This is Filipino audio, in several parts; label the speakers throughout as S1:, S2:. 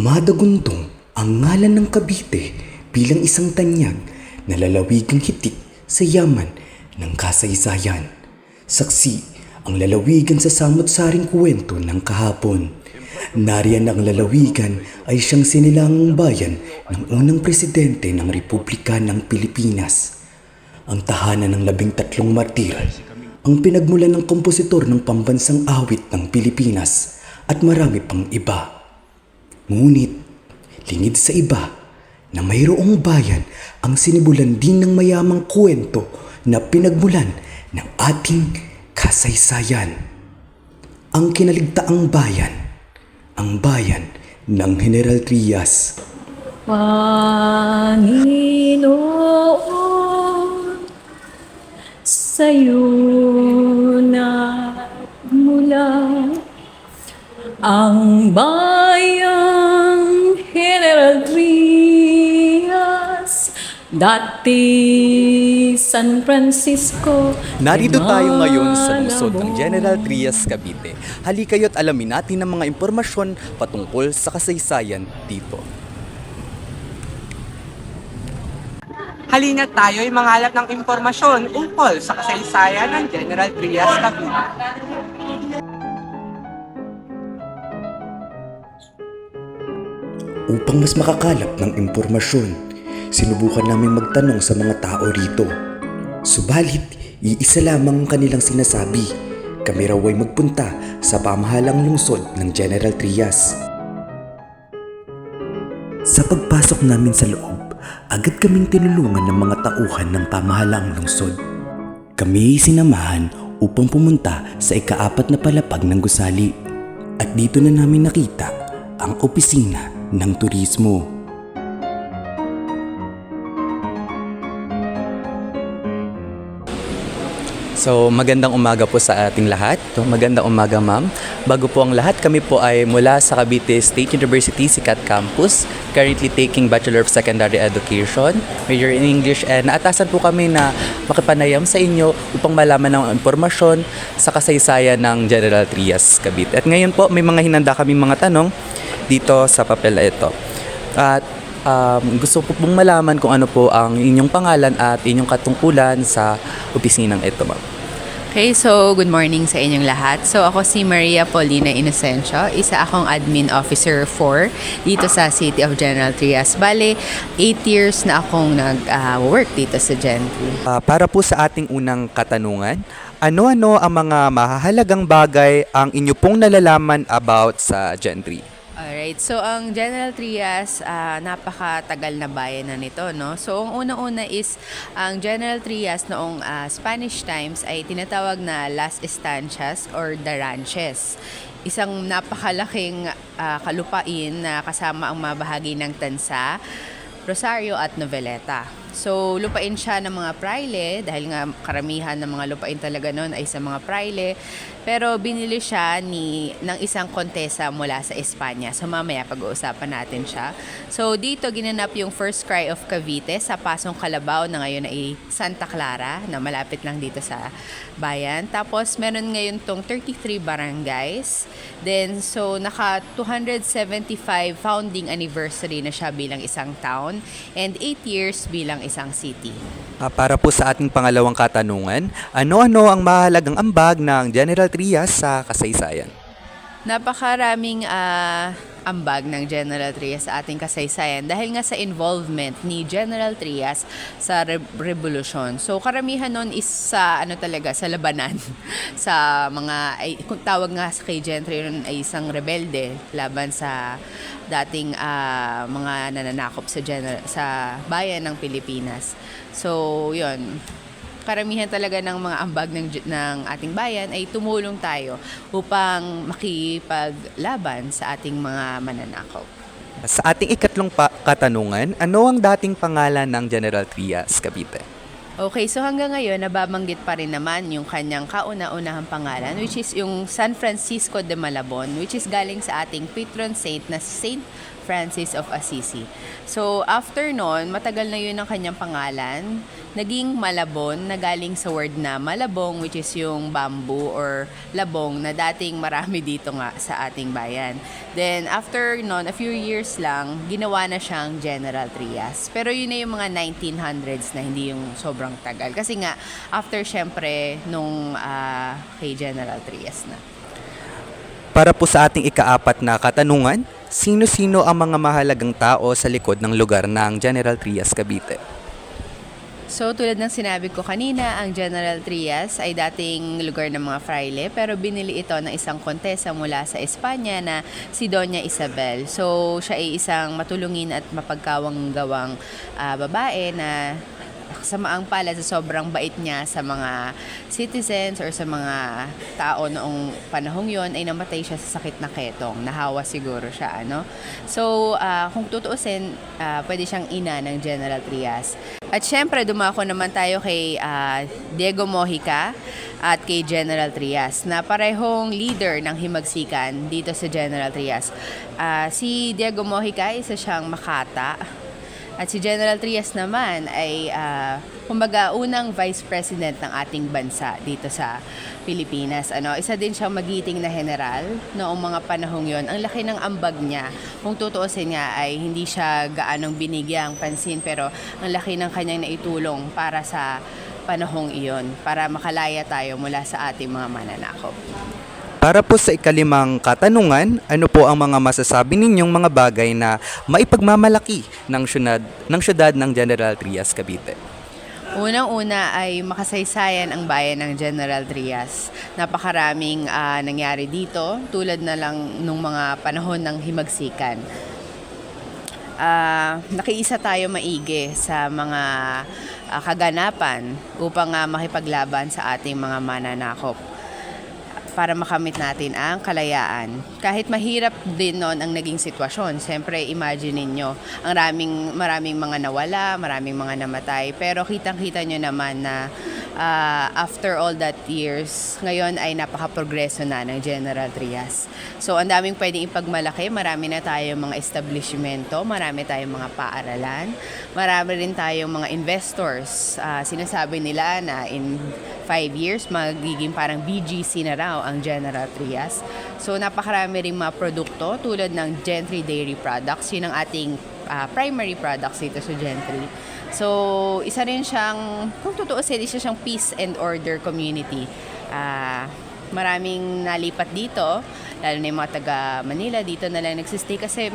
S1: Dumadaguntong ang ngalan ng Cavite bilang isang tanyag na lalawigang hitik sa yaman ng kasaysayan. Saksi ang lalawigan sa samot-saring kwento ng kahapon. Nariyan ang lalawigan ay siyang sinilangang bayan ng unang presidente ng Republika ng Pilipinas. Ang tahanan ng 13 martir, ang pinagmulan ng kompositor ng pambansang awit ng Pilipinas at marami pang iba. Ngunit, lingid sa iba na mayroong bayan ang sinibulan din ng mayamang kwento na pinagmulan ng ating kasaysayan. Ang kinaligtaang bayan, ang bayan ng General Trias.
S2: Panginoon, sa'yo nagmula ang bayang General Trias, dati San Francisco.
S3: Narito tayo ngayon sa lungsod ng General Trias, Cavite. Halikayo't alamin natin ang mga impormasyon patungkol sa kasaysayan dito.
S4: Halina tayo ay manghalap ng impormasyon ukol sa kasaysayan ng General Trias, Cavite.
S1: Upang mas makakalap ng impormasyon, sinubukan namin magtanong sa mga tao rito. Subalit, iisa lamang ang kanilang sinasabi. Kami raw ay magpunta sa pamahalang lungsod ng General Trias. Sa pagpasok namin sa loob, agad kaming tinulungan ng mga tauhan ng pamahalaang lungsod. Kami ay sinamahan upang pumunta sa ika-4 na palapag ng gusali. At dito na namin nakita ang opisina ng turismo.
S3: So magandang umaga po sa ating lahat. Magandang umaga ma'am. Bago po ang lahat, kami po ay mula sa Cavite State University Sikat Campus, currently taking Bachelor of Secondary Education, major in English, and naatasan po kami na makipanayam sa inyo upang malaman ng impormasyon sa kasaysayan ng General Trias, Cavite. At ngayon po may mga hinanda kaming mga tanong dito sa papel na ito. At gusto po pong malaman kung ano po ang inyong pangalan at inyong katungkulan sa opisinang ito, ma'am.
S5: Okay, so good morning sa inyong lahat. So ako si Maria Paulina Inocencio, isa akong Admin Officer 4 dito sa City of General Trias. Bale, 8 years na akong nag-work dito sa Gentry.
S3: Para po sa ating unang katanungan, ano-ano ang mga mahahalagang bagay ang inyo pong nalalaman about sa Gentry?
S5: Alright, so ang General Trias, napakatagal na bayan na nito, no? So ang unang-una is, ang General Trias noong Spanish times ay tinatawag na Las Estancias or The Ranches. Isang napakalaking kalupain na kasama ang mga bahagi ng Tansa, Rosario at Noveleta. So, lupain siya ng mga praile dahil nga karamihan ng mga lupain talaga noon ay sa mga praile. Pero binili siya ng isang kontesa mula sa Espanya. So, mamaya pag-uusapan natin siya. So, dito ginanap yung first cry of Cavite sa Pasong Calabao na ngayon ay Santa Clara na malapit lang dito sa bayan. Tapos, meron ngayon tong 33 barangays. Then, so, naka 275 founding anniversary na siya bilang isang town and 8 years bilang isang city.
S3: Para po sa ating pangalawang katanungan, ano-ano ang mahalagang ambag ng General Trias sa kasaysayan?
S5: Napakaraming ambag ng General Trias sa ating kasaysayan dahil nga sa involvement ni General Trias sa revolusyon. So karamihan nun is sa sa labanan sa mga kung tawag nga sa kay Gentry nun ay isang rebelde laban sa dating mga nananakop sa bayan ng Pilipinas. So yun, karamihan talaga ng mga ambag ng ating bayan ay tumulong tayo upang makipaglaban sa ating mga mananakaw.
S3: Sa ating ikatlong katanungan, ano ang dating pangalan ng General Trias, Cavite?
S5: Okay, so hanggang ngayon, nababanggit pa rin naman yung kanyang kauna-unahang pangalan, which is yung San Francisco de Malabon, which is galing sa ating patron saint na Saint Francis of Assisi. So after nun, matagal na yun ang kanyang pangalan. Naging Malabon na galing sa word na malabong, which is yung bamboo or labong na dating marami dito nga sa ating bayan. Then after nun, a few years lang, ginawa na siyang General Trias. Pero yun na yung mga 1900s na, hindi yung sobrang tagal. Kasi nga, after syempre nung kay General Trias na.
S3: Para po sa ating ikaapat na katanungan, sino-sino ang mga mahalagang tao sa likod ng lugar ng General Trias, Cavite?
S5: So tulad ng sinabi ko kanina, ang General Trias ay dating lugar ng mga fraile pero binili ito ng isang kontesa mula sa Espanya na si Doña Isabel. So siya ay isang matulungin at mapagkawang-gawang babae na samaang palad sa sobrang bait niya sa mga citizens or sa mga tao noong panahong yon ay namatay siya sa sakit na ketong. Nahawa siguro siya, ano? So, kung tutuusin, pwede siyang ina ng General Trias. At syempre, dumako naman tayo kay Diego Mojica at kay General Trias na parehong leader ng himagsikan dito sa General Trias. Si Diego Mojica, isa siyang Makata. At si General Trias naman ay kumbaga unang vice president ng ating bansa dito sa Pilipinas. Isa din siyang magiting na general noong mga panahong yon. Ang laki ng ambag niya. Kung tutuusin niya ay hindi siya gaanong binigyang pansin pero ang laki ng kanyang naitulong para sa panahong iyon para makalaya tayo mula sa ating mga mananakop.
S3: Para po sa ikalimang katanungan, ano po ang mga masasabi ninyong mga bagay na maipagmamalaki ng syudad ng General Trias, Cavite?
S5: Unang-una ay makasaysayan ang bayan ng General Trias. Napakaraming nangyari dito tulad na lang nung mga panahon ng himagsikan. Nakiisa tayo maigi sa mga kaganapan upang makipaglaban sa ating mga mananakop para makamit natin ang kalayaan. Kahit mahirap din noon ang naging sitwasyon. Siyempre, imagine niyo ang maraming mga nawala, maraming mga namatay. Pero kitang-kita nyo naman na after all that years, ngayon ay napaka-progreso na ng General Trias. So, ang daming pwedeng ipagmalaki. Marami na tayong mga establishmento, marami tayong mga paaralan, marami rin tayong mga investors. Sinasabi nila na in 5 years, magiging parang BGC na raw ang General Trias. So, napakarami rin mga produkto tulad ng Gentry Dairy Products. Yun ang ating primary products dito sa Gentry. So, isa rin siyang, kung tutuusin, isa siyang peace and order community. Maraming nalipat dito, lalo na yung mga taga Manila, dito na lang nagsistay kasi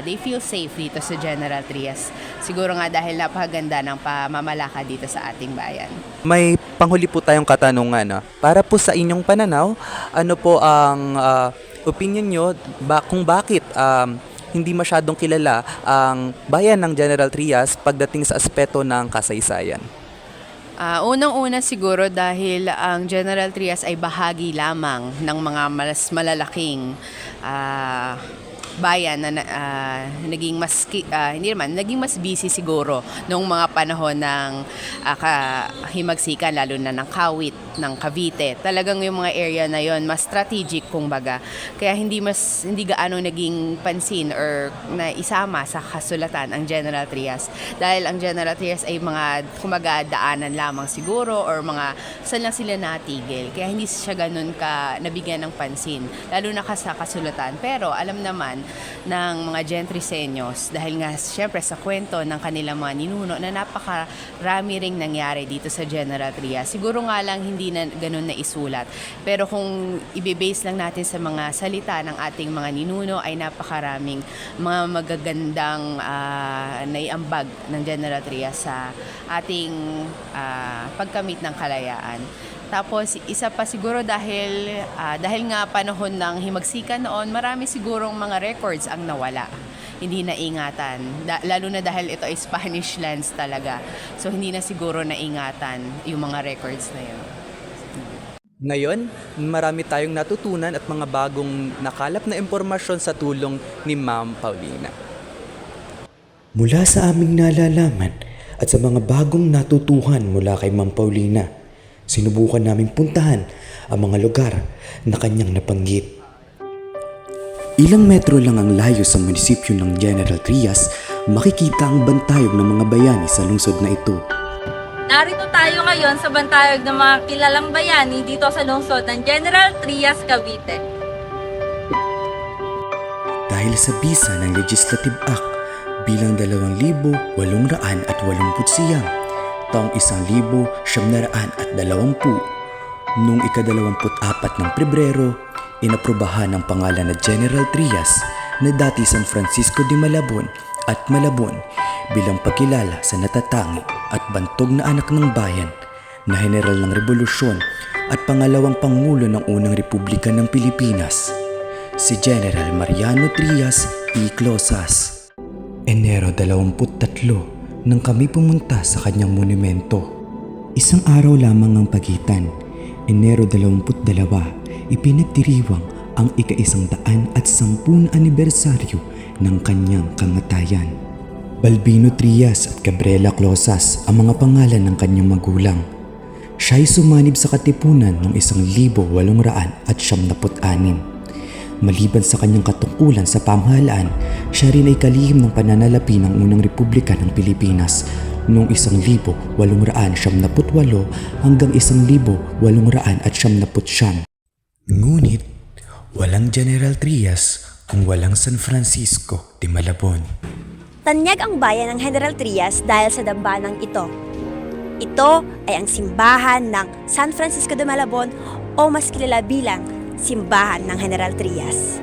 S5: they feel safe dito sa General Trias. Siguro nga dahil napakaganda ng pamamalakad dito sa ating bayan.
S3: May panghuli po tayong katanungan. Para po sa inyong pananaw, ano po ang opinion nyo kung bakit hindi masyadong kilala ang bayan ng General Trias pagdating sa aspeto ng kasaysayan?
S5: Unang-una siguro dahil ang General Trias ay bahagi lamang ng mga mas malalaking bayan na naging mas busy siguro noong mga panahon ng himagsikan, lalo na ng Kawit, ng Cavite. Talagang yung mga area na yon mas strategic kumbaga. Kaya hindi gaano naging pansin or naisama sa kasulatan ang General Trias. Dahil ang General Trias ay mga kumbaga daanan lamang siguro or mga saan lang sila natigil. Kaya hindi siya ganun ka nabigyan ng pansin. Lalo na sa kasulatan. Pero alam naman ng mga Gentrisenyos dahil nga syempre sa kwento ng kanilang mga ninuno na napakarami ring nangyari dito sa General Trias. Siguro nga lang hindi na ganun na isulat. Pero kung ibibase lang natin sa mga salita ng ating mga ninuno ay napakaraming mga magagandang naiambag ng General Trias sa ating pagkamit ng kalayaan. Tapos isa pa siguro dahil nga panahon ng himagsikan noon, marami sigurong mga records ang nawala. Hindi na ingatan. Lalo na dahil ito ay Spanish lands talaga. So hindi na siguro na ingatan yung mga records na yun.
S3: Ngayon, marami tayong natutunan at mga bagong nakalap na impormasyon sa tulong ni Ma'am Paulina.
S1: Mula sa aming nalalaman at sa mga bagong natutuhan mula kay Ma'am Paulina, sinubukan naming puntahan ang mga lugar na kanyang nabanggit. Ilang metro lang ang layo sa munisipyo ng General Trias, makikita ang bantayog ng mga bayani sa lungsod na ito.
S6: Narito tayo ngayon sa bantayog ng mga kilalang bayani dito sa lungsod ng General Trias, Cavite.
S1: Dahil sa bisa ng Legislative Act bilang 2,889, taong 1,920, noong ika-24 ng Pebrero, inaprubahan ang pangalan na General Trias na dati San Francisco de Malabon at Malabon bilang pagkilala sa natatangi at bantog na anak ng bayan na General ng Rebolusyon at pangalawang Pangulo ng unang Republika ng Pilipinas, si General Mariano Trias P. Closas. Enero 23 nang kami pumunta sa kanyang monumento. Isang araw lamang ang pagitan. Enero 22, ipinagdiriwang ang ika-110 anibersaryo ng kanyang kamatayan. Balbino Trias at Gabriela Closas ang mga pangalan ng kanyang magulang. Siya'y sumanib sa katipunan noong 1876. Maliban sa kanyang katungkulan sa pamahalaan, siya rin ay kalihim ng pananalapi ng unang Republika ng Pilipinas noong 1878 hanggang 1879. Ngunit, walang General Trias kung walang San Francisco de Malabon.
S7: Tanyag ang bayan ng General Trias dahil sa dambanang ito. Ito ay ang simbahan ng San Francisco de Malabon o mas kilala bilang Simbahan ng General Trias.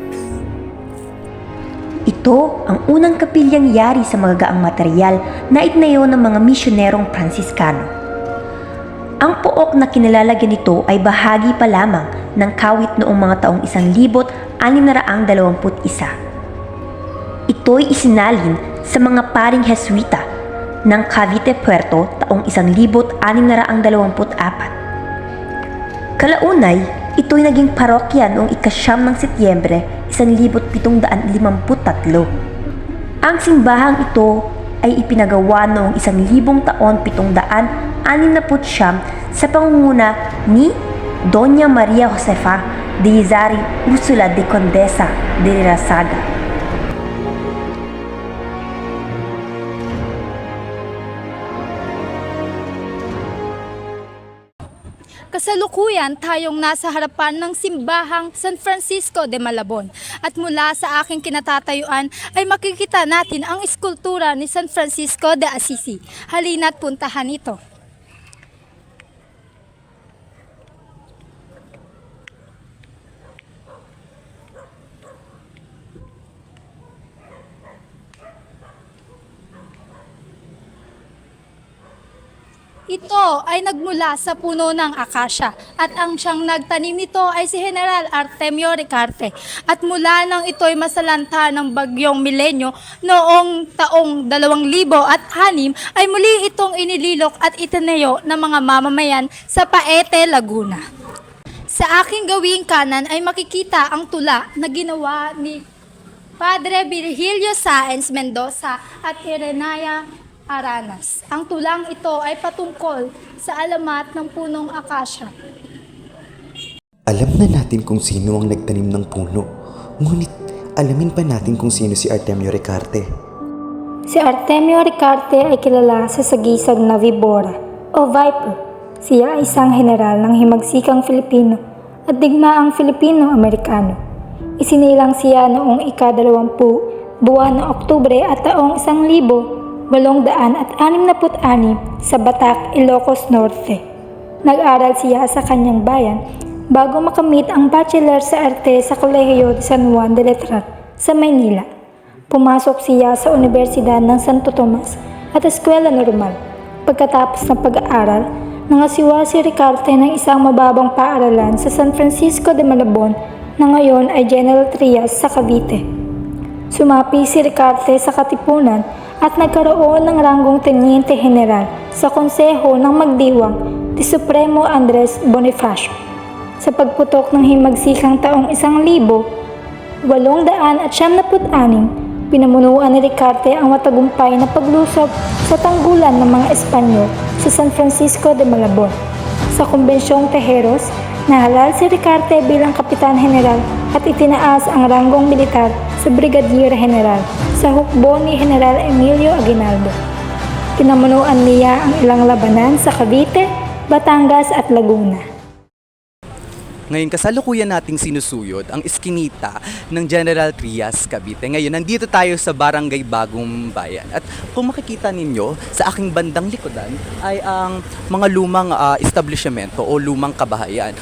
S8: Ito ang unang kapilyang yari sa magagaang material na itinayo ng mga misyonerong Pransiskano. Ang pook na kinilalagyan nito ay bahagi pa lamang ng kawit noong mga taong 1621. Ito'y isinalin sa mga paring Jesuita ng Cavite Puerto taong 1624. Kalaunay, ito'y naging parokya noong ika-9 ng Setyembre 1753. Ang simbahang ito ay ipinagawa noong 1769 sa pangunguna ni Doña Maria Josefa de Izari Ursula de Condesa de Rasaga.
S9: Kasalukuyan tayong nasa harapan ng simbahang San Francisco de Malabon at mula sa aking kinatatayuan ay makikita natin ang eskultura ni San Francisco de Assisi. Halina't puntahan ito. Ito ay nagmula sa puno ng akasya at ang siyang nagtanim nito ay si General Artemio Ricarte at mula nang ito'y masalanta ng bagyong milenyo noong taong 2006 ay muli itong inililok at itinayo ng mga mamamayan sa Paete, Laguna. Sa aking gawing kanan ay makikita ang tula na ginawa ni Padre Virgilio Sáenz Mendoza at Irenaya Aranas. Ang tulang ito ay patungkol sa alamat ng punong akasya.
S1: Alam na natin kung sino ang nagtanim ng puno, ngunit alamin pa natin kung sino si Artemio Ricarte.
S9: Si Artemio Ricarte ay kilala sa sagisag na Vibora o Viper. Siya ay isang general ng himagsikang Filipino at digmaang Filipino-Amerikano. Isinilang siya noong ika-20 buwan ng Oktubre at taong 1866 sa Batac, Ilocos Norte. Nag-aral siya sa kanyang bayan bago makamit ang Bachelor sa Arte sa Kolehiyo de San Juan de Letran sa Maynila. Pumasok siya sa Universidad ng Santo Tomas at Eskwela Normal. Pagkatapos ng pag-aaral, nangasiwa si Ricarte ng isang mababang paaralan sa San Francisco de Malabon na ngayon ay General Trias sa Cavite. Sumapi si Ricarte sa Katipunan at nagkaroon ng ranggong Teniente General sa Konseho ng Magdiwang ni Supremo Andres Bonifacio. Sa pagputok ng himagsikang taong 1876, pinamunuan ni Ricarte ang matagumpay na paglusob sa tanggulan ng mga Espanyol sa San Francisco de Malabon. Sa Kumbensyong Tejeros, Nahalal si Ricarte bilang Kapitan General at itinaas ang ranggong militar sa Brigadier General sa hukbo ni General Emilio Aguinaldo. Pinamunuan niya ang ilang labanan sa Cavite, Batangas at Laguna.
S3: Ngayon, kasalukuyan nating sinusuyod ang iskinita ng General Trias, Cavite. Ngayon, nandito tayo sa Barangay Bagong Bayan. At kung makikita ninyo, sa aking bandang likodan ay ang mga lumang establishmento o lumang kabahayan.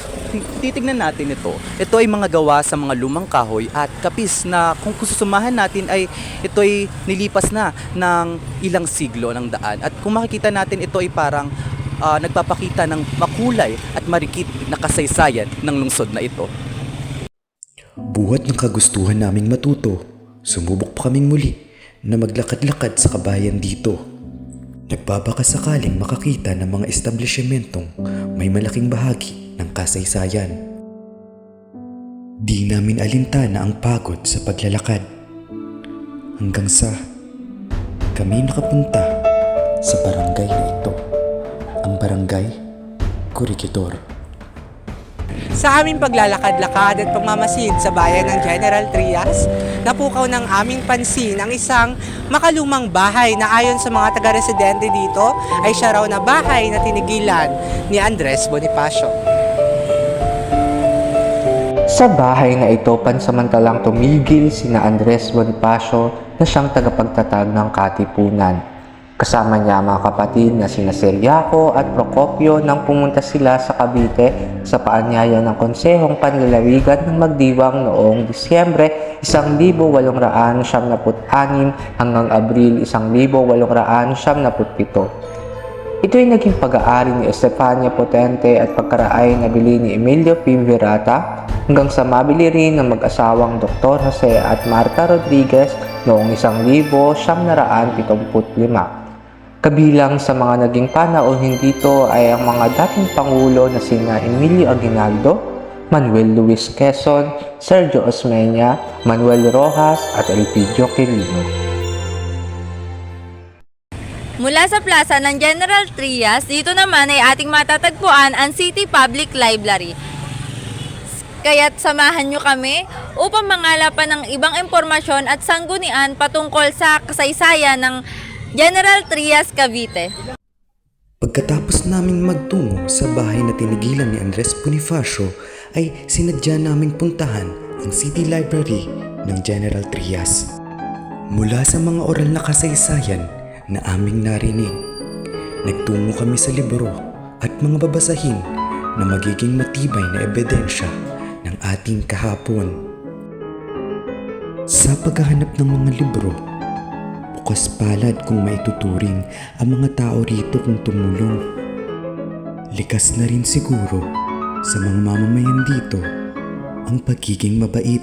S3: Titignan natin ito. Ito ay mga gawa sa mga lumang kahoy at kapis na kung susumahan natin ay ito ay nilipas na ng ilang siglo ng daan. At kung makikita natin, ito ay parang nagpapakita ng makulay at marikit na kasaysayan ng lungsod na ito.
S1: Buhat ng kagustuhan naming matuto, sumubok pa kaming muli na maglakad-lakad sa kabayan dito. Nagbabaka sakaling makakita ng mga establishmentong may malaking bahagi ng kasaysayan. Di namin alintana ang pagod sa paglalakad. Hanggang sa kami nakapunta sa barangay na ito. Ang Barangay Corregidor.
S4: Sa aming paglalakad-lakad at pagmamasid sa bayan ng General Trias, napukaw ng aming pansin ang isang makalumang bahay na ayon sa mga taga-residente dito ay siya raw na bahay na tinigilan ni Andres Bonifacio. Sa bahay na ito, pansamantalang tumigil sina Andres Bonifacio na siyang tagapagtatag ng katipunan. Kasama niya ang mga kapatid na sina Seriaco at Procopio nang pumunta sila sa Cavite sa paanyaya ng Konsehong Panlalawigan ng Magdiwang noong Disyembre 1876 hanggang Abril 1877. Ito ay naging pag-aari ni Estefania Potente at pagkaraay na bili ni Emilio P. Virata hanggang sa mabili rin ng mag-asawang Dr. Jose at Marta Rodriguez noong 1975. Kabilang sa mga naging panauhin dito ay ang mga dating pangulo na sina Emilio Aguinaldo, Manuel Luis Quezon, Sergio Osmeña, Manuel Rojas at Elpidio Quirino.
S6: Mula sa plaza ng General Trias, dito naman ay ating matatagpuan ang City Public Library. Kaya't samahan nyo kami upang mangalapan ng ibang impormasyon at sanggunian patungkol sa kasaysayan ng General Trias, Cavite.
S1: Pagkatapos naming magtungo sa bahay na tinigilan ni Andres Bonifacio, ay sinadya naming puntahan ang City Library ng General Trias. Mula sa mga oral na kasaysayan na aming narinig, nagtungo kami sa libro at mga babasahin na magiging matibay na ebidensya ng ating kahapon. Sa paghahanap ng mga libro, bukas palad kung maituturing ang mga tao rito kung tumulong. Likas na rin siguro sa mga mamamayan dito ang pagiging mabait.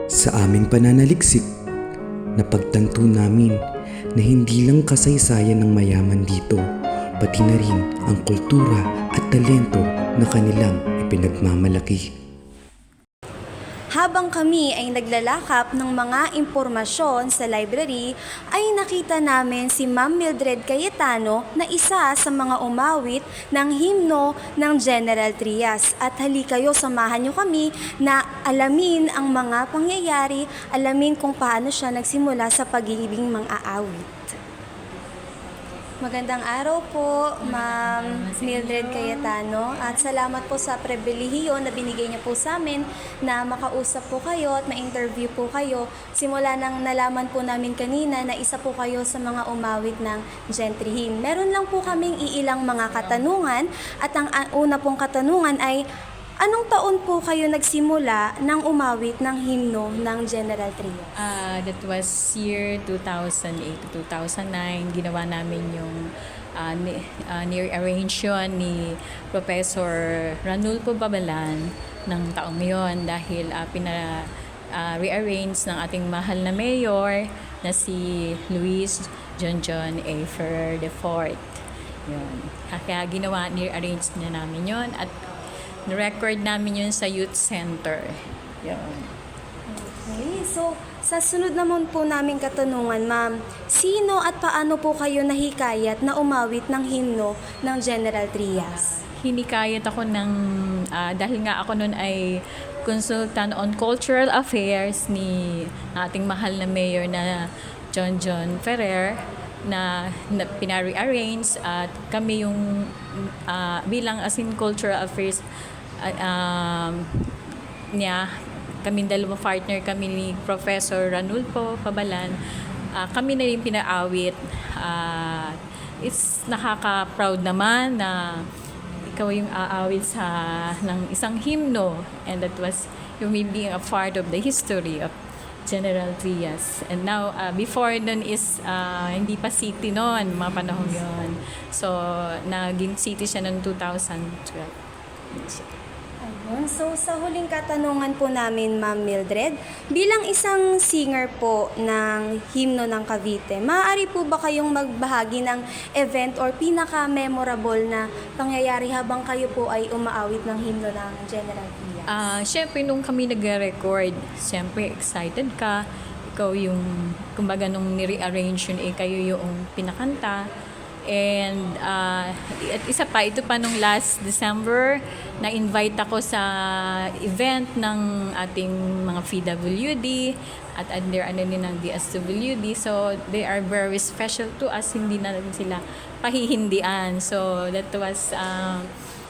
S1: Sa aming pananaliksik, napagtanto namin na hindi lang kasaysayan ng mayaman dito, pati na rin ang kultura at talento na kanilang ipinagmamalaki.
S7: Habang kami ay naglalakap ng mga impormasyon sa library, ay nakita namin si Ma'am Mildred Cayetano na isa sa mga umawit ng himno ng General Trias. At halikayo, samahan nyo kami na alamin ang mga pangyayari, alamin kung paano siya nagsimula sa pagiging mang-aawit. Magandang araw po, Ma'am Mildred Cayetano, at salamat po sa pribilehiyo na binigay niyo po sa amin na makausap po kayo at ma-interview po kayo. Simula nang nalaman po namin kanina na isa po kayo sa mga umawit ng gentry hymn. Meron lang po kaming iilang mga katanungan at ang una pong katanungan ay, anong taon po kayo nagsimula ng umawit ng himno ng General Trias?
S2: That was year 2008 to 2009. Ginawa namin yung near-arrange yun ni Professor Ranulfo Babalan ng taong yon dahil rearrange ng ating mahal na mayor na si Luis John A. Ferrer IV. Yun. Kaya near-arrange na namin yon at record namin yun sa youth center. Yun.
S7: Okay, so sa sunod naman po namin katanungan, Ma'am, sino at paano po kayo nahikayat na umawit ng himno ng General Trias?
S2: hinikayat ako ng, dahil nga ako noon ay consultant on cultural affairs ni ating mahal na mayor na John Ferrer, na pinare-arrange at kami yung bilang as in cultural affairs niya, kami dalawang partner kami ni Professor Ranulfo Pabalan, kami na rin pinaawit. It's nakaka-proud naman na ikaw yung aawit ng isang himno, and that was you being a part of the history of General Trias. And now, before nun is, hindi pa city noon, mga panahon yun. So, naging city siya noong 2012.
S7: Ayun. So, sa huling katanungan po namin, Ma'am Mildred, bilang isang singer po ng himno ng Cavite, maaari po ba kayong magbahagi ng event or pinaka-memorable na pangyayari habang kayo po ay umaawit ng himno ng General Trias?
S2: Siyempre, nung kami nag-record, siyempre, excited ka. Ikaw yung, kumbaga, nung nire-arrange yun, kayo yung pinakanta. And at isa pa, ito pa nung last December, na-invite ako sa event ng ating mga PWD at under ng DSWD. So, they are very special to us. Hindi na rin sila pahihindian. So, that was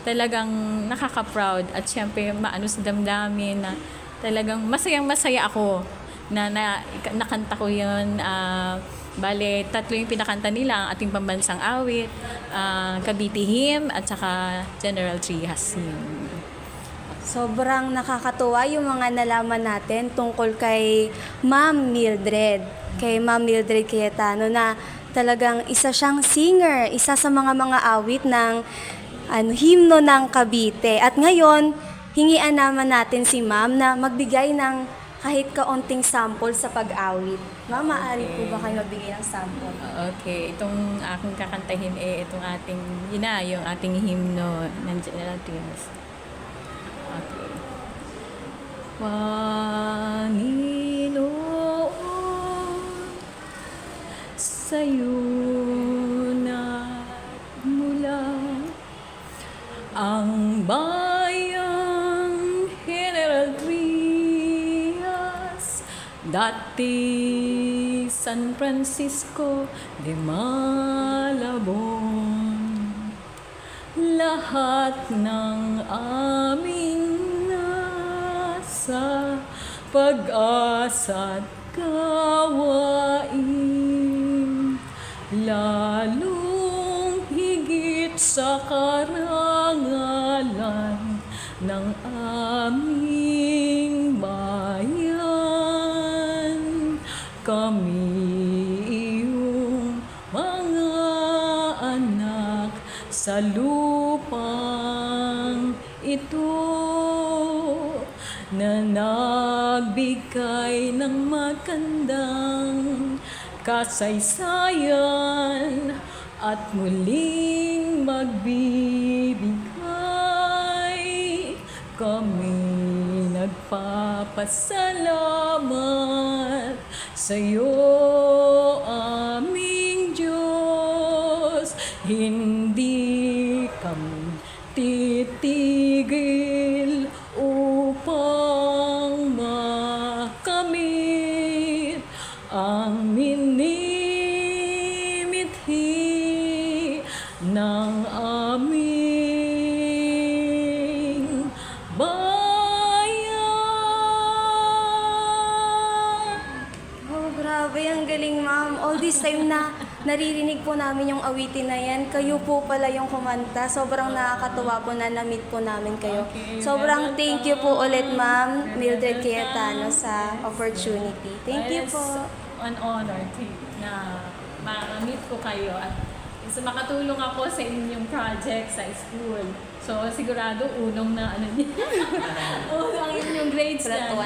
S2: talagang nakaka-proud at syempre maano sa damdamin na talagang masayang-masaya ako na nakanta ko yun. Bale, 3 yung pinakanta nila, ang ating pambansang awit, Cavite Hymn, at saka General Trias Hymn.
S7: Sobrang nakakatuwa yung mga nalaman natin tungkol kay Ma'am Mildred. Kay Ma'am Mildred Cayetano na talagang isa siyang singer, isa sa mga awit ng himno ng Cavite. At ngayon, hingian naman natin si Ma'am na magbigay ng kahit kaunting sample sa pag-awit. Ma'am, maaari po ba kayo magbigay ng sample?
S2: Okay, itong aking kakantahin itong ating, yung ating himno ng General Trias. Okay. Panginoon, sa'yo nagmula ang bayang General Trias, dati San Francisco de Malabon. Lahat ng aming nasa pag-asa't gawain, lalong higit sa karangalan ng aming bayan. Kami iyong mga anak sa lupang ito na nagbigay ng magandang kasaysayan at muling magbibigay. Kami nagpapasalamat sa iyo, aming Diyos. Hindi kami titigil upang makamit ang minimithi ng aming bayan.
S7: Oh, grabe, ang galing, Ma'am. All this time na naririnig po namin yung awitin na yan, kayo po pala yung kumanta. Sobrang nakakatuwa po na na-meet po namin kayo. Sobrang thank you po ulit, Ma'am Mildred Cayetano, sa opportunity. Thank you po.
S2: An honor na ma-meet ko kayo at makatulong ako sa inyong project sa school. So, sigurado unong na unong ang inyong grades na.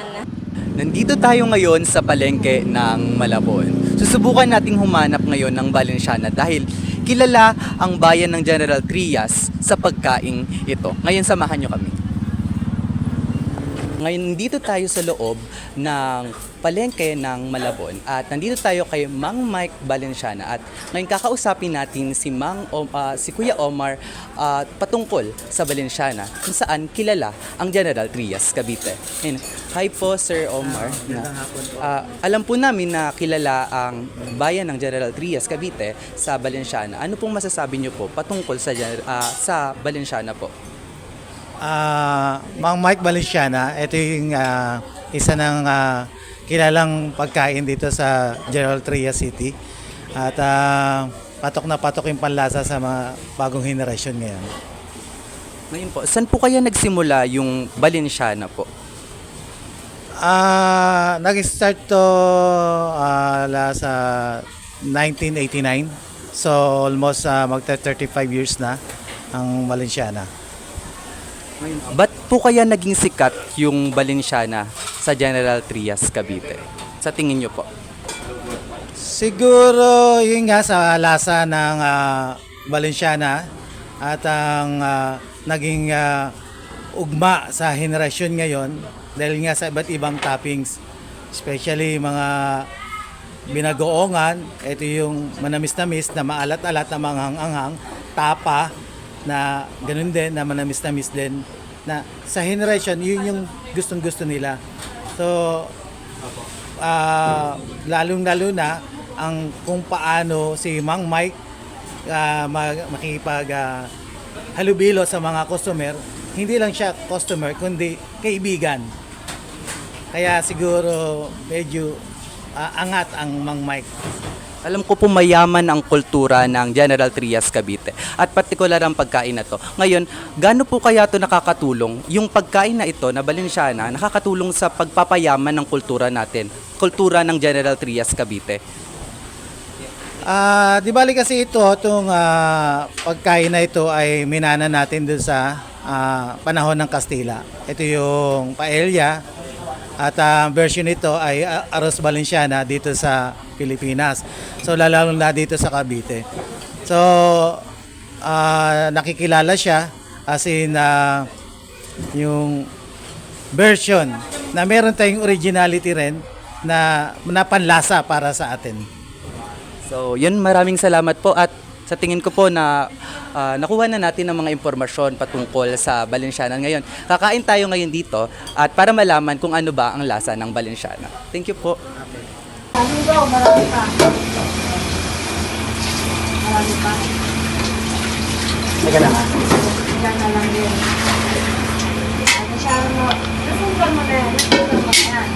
S3: Nandito tayo ngayon sa palengke ng Malabon. Susubukan nating humanap ngayon ng Valenciana dahil kilala ang bayan ng General Trias sa pagkaing ito. Ngayon, samahan nyo kami. Ngayon, dito tayo sa loob ng palengke ng Malabon at nandito tayo kay Mang Mike Valenciana at ngayon kakausapin natin si Kuya Omar patungkol sa Valenciana kung saan kilala ang General Trias, Cavite. Ayun. Hi po, Sir Omar. Alam po namin na kilala ang bayan ng General Trias, Cavite sa Valenciana. Ano pong masasabi niyo po patungkol sa Valenciana po?
S10: Mang Mike Valenciana, ito yung isa ng kilalang pagkain dito sa General Trias City. At patok na patok yung panlasa sa mga bagong henerasyon ngayon.
S3: Ngayon po, saan po kaya nagsimula yung Valenciana po?
S10: Nag-start to sa 1989. So almost magta 35 years na ang Valenciana.
S3: Ba't po kaya naging sikat yung Valenciana sa General Trias, Cavite? Sa tingin nyo po?
S10: Siguro yun nga sa lasa ng Valenciana at ang naging ugma sa henerasyon ngayon dahil nga sa iba't ibang toppings, especially mga binagoongan, ito yung manamis-namis na maalat-alat na manghang-anghang, tapa na ganun din, na manamis-namis din, na sa generation, yun yung gustong-gusto nila. So, lalong-lalo na ang kung paano si Mang Mike makikipag halubilo sa mga customer, hindi lang siya customer, kundi kaibigan. Kaya siguro medyo angat ang Mang Mike.
S3: Alam ko po mayaman ang kultura ng General Trias, Cavite at partikular ang pagkain na to. Ngayon, gaano po kaya to nakakatulong? Yung pagkain na ito na Valenciana, nakakatulong sa pagpapayaman ng kultura natin, kultura ng General Trias, Cavite.
S10: Di bali kasi itong pagkain na ito ay minana natin dun sa panahon ng Kastila. Ito yung paella at version nito ay arroz Valenciana dito sa Pilipinas. So lalo na dito sa Cavite. So nakikilala siya as in yung version na meron tayong originality rin na panlasa para sa atin.
S3: So, yun, maraming salamat po at sa tingin ko po na nakuha na natin ng mga impormasyon patungkol sa Valenciana ngayon. Kakain tayo ngayon dito at para malaman kung ano ba ang lasa ng Valenciana. Thank you po.
S11: Marami pa.
S10: Teka lang
S11: Diyan na lang din. Masyado mo. Nasugan mo na yan. Nasugan mo na yan.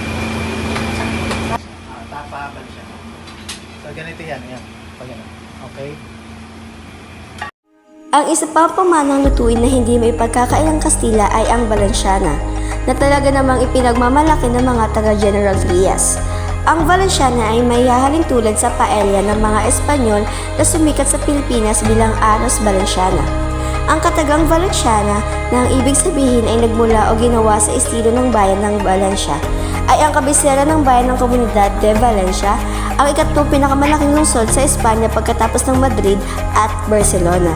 S10: Tapa Valenciana. So ganito yan. Pag yan. Okay.
S7: Ang isa pang pamanang lutuin na hindi may pagkakailang Kastila ay ang Valenciana, na talaga namang ipinagmamalaki ng mga taga General Trias. Ang Valenciana ay may hahalin tulad sa paella ng mga Espanyol na sumikat sa Pilipinas bilang arroz Valenciana. Ang katagang Valenciana na ang ibig sabihin ay nagmula o ginawa sa estilo ng bayan ng Valencia ay ang kabisera ng bayan ng Comunidad de Valencia, ang ikatlong pinakamalaking lungsod sa Espanya pagkatapos ng Madrid at Barcelona.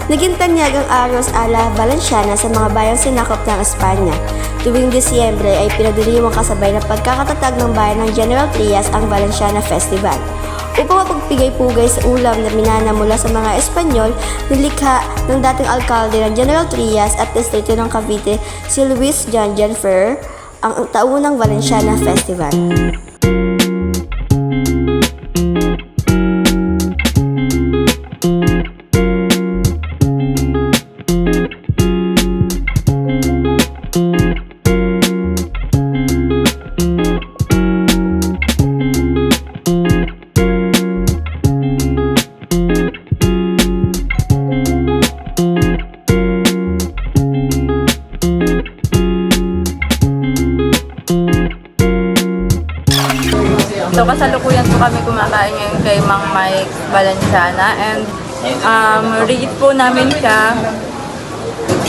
S7: Naging tanyag ang arroz a la Valenciana sa mga bayang sinakop ng Espanya. Tuwing Disyembre ay pinagdiriwang kasabay ng pagkakatatag ng bayan ng General Trias ang Valenciana Festival. Upang mapagbigay-pugay sa ulam na minana mula sa mga Espanyol, nilikha ng dating alkalde ng General Trias at distrito ng Cavite si Luis Janjan Ferrer ang taunang Valenciana Festival.
S6: So kasalukuyan po kami kumakain ngayon kay Mang Mike Valenciana and rate po namin siya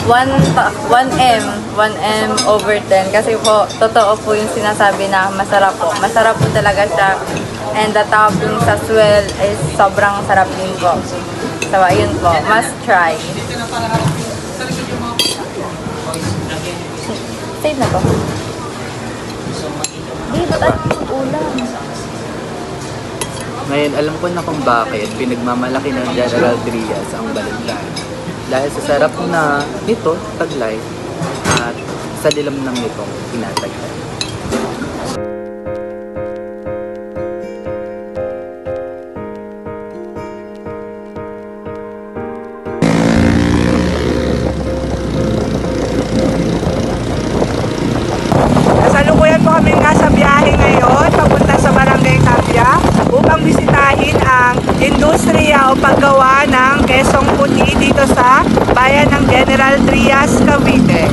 S6: 1M over 10 kasi po totoo po yung sinasabi na masarap po. Masarap po talaga siya and the topping sa swell is sobrang sarap din po. So ayun po, must try. Save na po.
S3: Ngayon, alam ko na kung bakit pinagmamalaki ng General Trias ang Balaglan. Dahil sa sarap na nito, taglay, at sa lilam ng nitong tinataglay.
S12: Kasalukuyan po kami nasa biyahe ngayon papunta sa Barangay Tapia upang bisitahin ang industriya o paggawa ng kesong puti dito sa bayan ng General Trias, Cavite.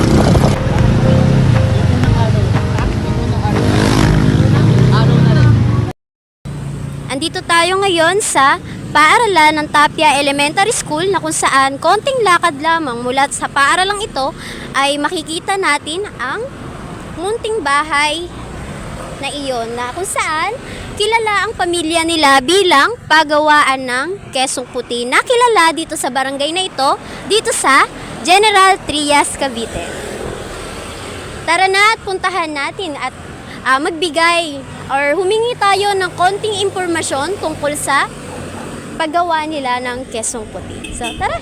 S7: Andito tayo ngayon sa paaralan ng Tapia Elementary School na kung saan konting lakad lamang mula sa paaralang ito ay makikita natin ang munting bahay na iyon na kung saan kilala ang pamilya nila bilang pagawaan ng kesong puti na kilala dito sa barangay na ito, dito sa General Trias, Cavite. Tara na at puntahan natin at magbigay or humingi tayo ng konting impormasyon tungkol sa paggawa nila ng kesong puti. So, tara!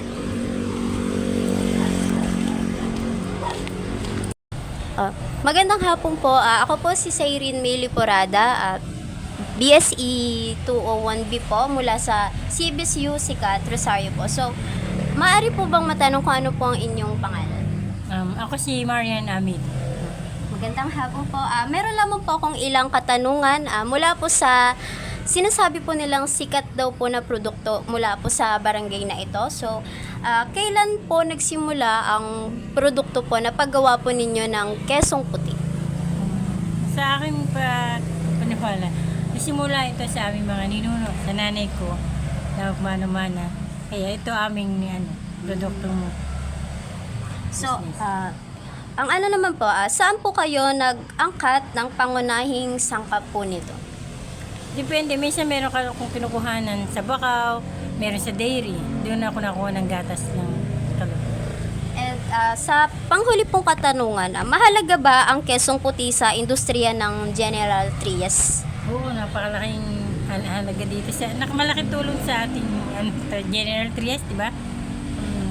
S7: Magandang hapon po. Ako po si Sairine May Liporada at BSE 201B po mula sa CBSU Sikat Rosario po. So, maaari po bang matanong kung ano po ang inyong pangalan?
S2: Ako si Marian Amid.
S7: Magandang hapon po. Meron lamang po akong ilang katanungan mula po sa sinasabi po nilang sikat daw po na produkto mula po sa barangay na ito. So, kailan po nagsimula ang produkto po na paggawa po ninyo ng kesong puti?
S2: Sa akin panipala, nasimula ito sa aming mga ninuno, sa nanay ko, na mana-mana. Kaya ito aming produkto mo.
S7: So, ang ano naman po, saan po kayo nag-angkat ng pangunahing sangkap po nito?
S2: Depende, minsan meron akong kinukuhanan sa Bakaw, meron sa dairy. Doon ako nakuha ng gatas ng kalot.
S7: And sa panghuli pong katanungan, mahalaga ba ang kesong puti sa industriya ng General Trias?
S2: Oo, napakalaking halaga dito. Nakamalaking tulong sa ating General Trias, di ba?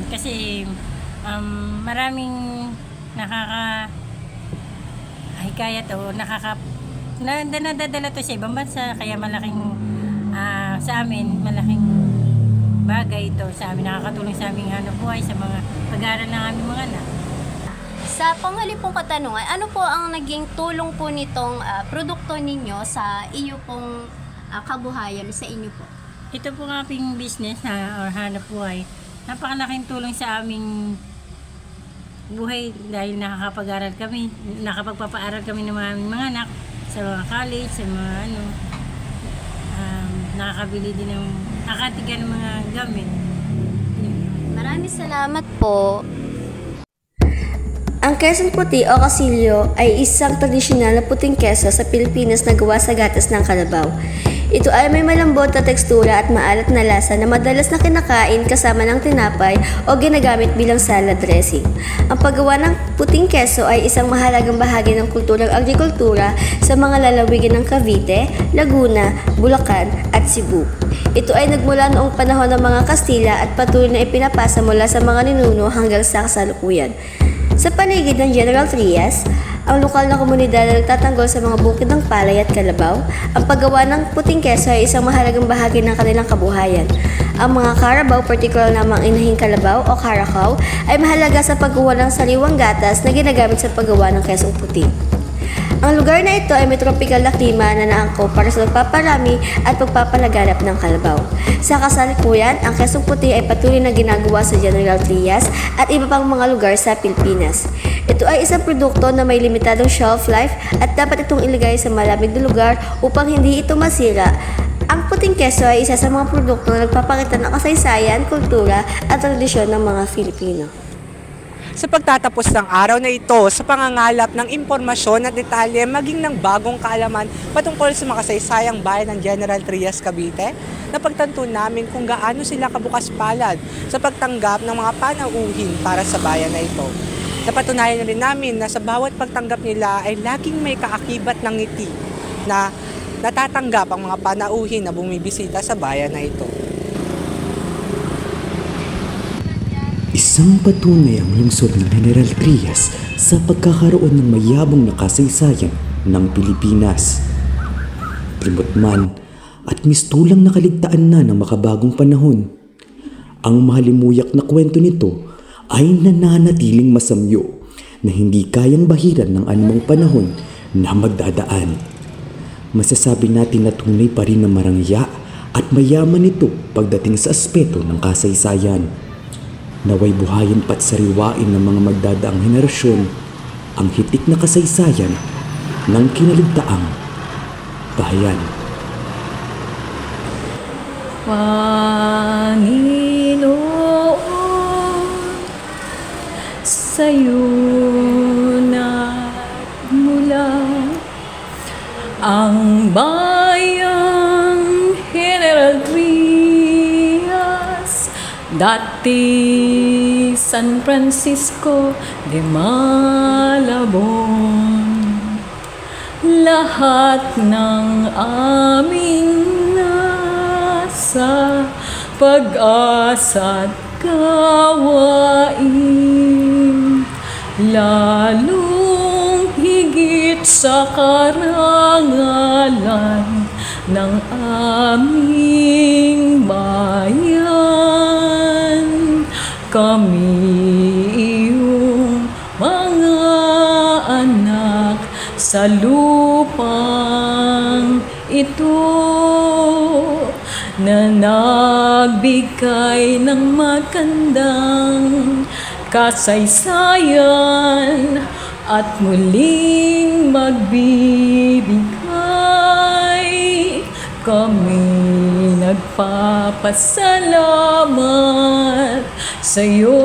S2: Kasi maraming nakaka-hikayat o nadadala to sa ibang bansa, kaya malaking sa amin, malaking bagay ito sa amin, nakakatulong sa aming hanap buhay, sa mga pag-aaral ng aming mga anak.
S7: Sa panghuli pong katanungan, ano po ang naging tulong po nitong produkto ninyo sa iyo pong kabuhayan, sa inyo po?
S2: Ito po ang aming business or hanap buhay. Napakalaking tulong sa aming buhay dahil nakakapag-aral kami, nakapagpapaaral kami ng mga anak sa mga college, sa mga nakakabili din ng nakatigan ng mga gamit.
S7: Maraming salamat po. Ang kesong puti o kasilyo ay isang tradisyonal na puting keso sa Pilipinas na gawa sa gatas ng kalabaw. Ito ay may malambot na tekstura at maalat na lasa na madalas na kinakain kasama ng tinapay o ginagamit bilang salad dressing. Ang paggawa ng puting keso ay isang mahalagang bahagi ng kulturang agrikultura sa mga lalawigan ng Cavite, Laguna, Bulacan at Cebu. Ito ay nagmula noong panahon ng mga Kastila at patuloy na ipinapasa mula sa mga ninuno hanggang sa kasalukuyan. Sa paligid ng General Trias, ang lokal na komunidad na nagtatanggol sa mga bukid ng palay at kalabaw, ang paggawa ng puting keso ay isang mahalagang bahagi ng kanilang kabuhayan. Ang mga Carabao, particular na mga inahing kalabaw o Caracao, ay mahalaga sa paggawa ng sariwang gatas na ginagamit sa paggawa ng kesong puti. Ang lugar na ito ay may tropical na klima na naangkop para sa pagpaparami at pagpapalaganap ng kalabaw. Sa kasalukuyan, ang kesong puti ay patuloy na ginagawa sa General Trias at iba pang mga lugar sa Pilipinas. Ito ay isang produkto na may limitadong shelf life at dapat itong ilagay sa malamig na lugar upang hindi ito masira. Ang puting keso ay isa sa mga produkto na nagpapakita ng kasaysayan, kultura at tradisyon ng mga Filipino.
S12: Sa pagtatapos ng araw na ito, sa pangangalap ng impormasyon at detalye maging ng bagong kaalaman patungkol sa makasaysayang bayan ng General Trias, Cavite, napagtanto namin kung gaano sila kabukas palad sa pagtanggap ng mga panauhin para sa bayan na ito. Napatunayan rin namin na sa bawat pagtanggap nila ay laging may kaakibat ng ngiti na natatanggap ang mga panauhin na bumibisita sa bayan na ito.
S1: Isang patunay ang lungsod ng General Trias sa pagkakaroon ng mayabong na kasaysayan ng Pilipinas. Primot man at mistulang nakaligtaan na ng makabagong panahon. Ang mahalimuyak na kwento nito ay nananatiling masamyo na hindi kayang bahiran ng anumang panahon na magdadaan. Masasabi natin na tunay pa rin na marangya at mayaman ito pagdating sa aspeto ng kasaysayan. Naway buhayin pa't sariwain ng mga magdadaang henerasyon ang hitik na kasaysayan ng kinaligtaang bayan.
S2: Panginoon, sa'yo nagmula ang bayang General Trias, dati San Francisco de Malabon. Lahat ng aming nasa pag-asa't gawain, lalong higit sa karangalan ng aming bayan. Kami iyong mga anak sa lupang ito na nagbigay ng magandang kasaysayan at muling magbibigay. Kami nagpapasalamat sa iyo,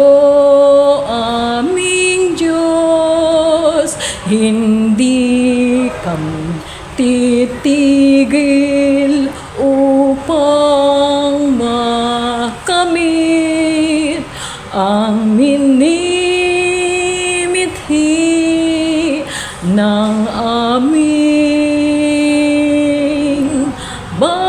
S2: aming Diyos. Hindi kami titigil upang makamit ang minimithi ng aming bayan.